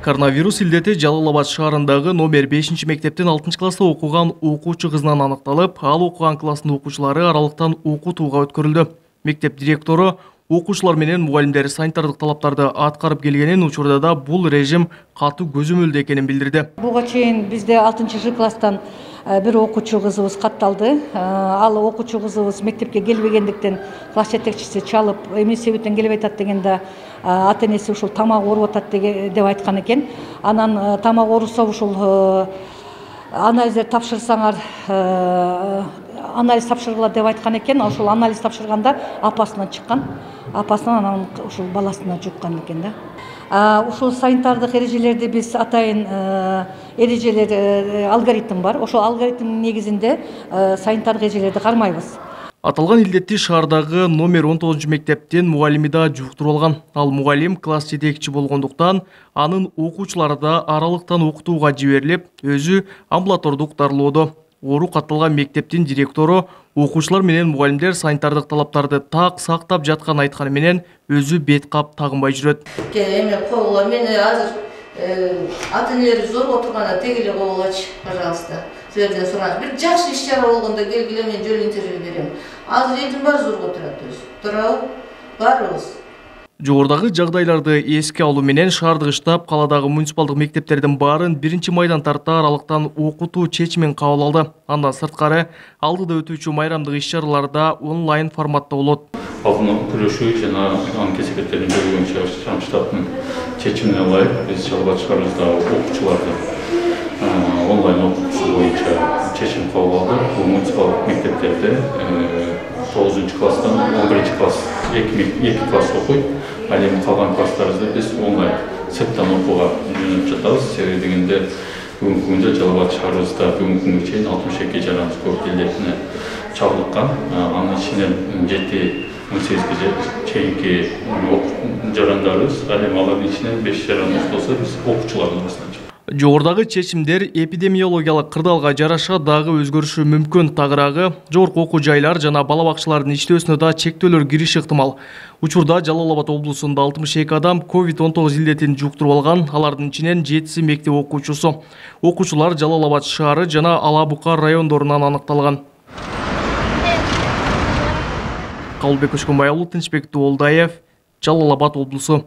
Коронавирус илдети Жалал-Абад шаарындагы номер 5 мектептин 6 класста окуган окуучу кызынан аныкталып, ал окуган класстын окуучулары аралыктан окутууга өткөрүлдү. Мектеп директору окуучулар менен мугалимдер санитардык талаптарды аткарып келгенин, учурда да бул режим катуу көзөмөлдө экенин билдирди. Буга чейин бизде 6 класстан бир окуучу кызыбыз катталды. Ал окуучу кызыбыз мектепке келбегендиктен класс жетекчиси чалып, эмне себептен келбей атат дегенде ата энеси ушул тамак ооруп атат деп айткан экен. Анан тамак оорусо ушул анализдер тапшырсаңар, анализ тапшыргыла деп айткан экен. Ошол анализ тапшырганда апасынан чыккан. Апасынан анан ушул баласына жуккан экен да. Ушул санитардык эрежелерди биз атайын эрежелер, алгоритм бар. Ошол алгоритмдин негизинде санитардык эрежелерди кармайбыз. Аталган илдетти шаардагы номер 19 мектептин мугалими да жуктуруп алган. Ал мугалим класс жетекчи болгондуктан анын окуучулары да аралыктан окутууга жиберилип, өзү амбулатордук дарылоодо. Оору катталган мектептин директору окуучулар менен мугалимдер санитардык талаптарды так сактап жатканын айтканы менен өзү бет кап тагынбай жүрөт. Эме койгула мени азыр ата энелер зорго турганда теги эле койгулачы, пожалуйста. Силерден сураңыз. Бир жакшы иш чара болгондо келгиле мен жол интервью берем. Азыр элдин баары зорго турат өзү. Турабы? Баарыбыз. Жогорудагы жагдайларды эске алуу менен шаардык штаб каладагы муниципалдык мектептердин баарын 1-майдан тарта аралыктан окутуу чечимин кабыл алды. Андан сырткары алдыда өтүүчү майрамдык иш-чараларда онлайн форматта болот. Алдын күрөшүү жана анын кесепеттерин жөнүндө штабтын чечимине ылайык биз Жалал-Абад шаарыбыздагы окуучуларды онлайн окутуу боюнча чечим кабыл алдык. Бул муниципалдык мектептерде 9-класстан 11-класс 2 класс окуйт. Ал эми калган класстарыбызды биз онлайн сырттан окууга жөнөтүп жатабыз. Себеби дегенде бүгүнкү күндө Жалал-Абад шаарыбызда бүгүнкү күнгө чейин 62 жараныбыз ковид илдетине чалдыккан. Анын ичинен 7-18 чейинки жарандарыбыз, ал эми алардын ичинен 5 жараныбыз болсо биз окуучулардын арасынан чыгат. Жогорудагы чечимдер эпидемиологиялык кырдаалга жараша дагы өзгөрүшү мүмкүн. Тагыраагы жогорку окуу жайлар жана бала бакчалардын иштөөсүнө да чектөөлөр кириши ыктымал. Учурда Жалал-Абад облусунда 62 адам COVID-19 илдетин жуктуруп алган. Алардын ичинен 7 мектеп окуучусу. Окуучулар Жалал-Абад шаары жана Ала-Бука райондорунан аныкталган. Кабылбек Көчкөнбай уулу, Тынчбек Туолдаев, Жалал-Абад облусу.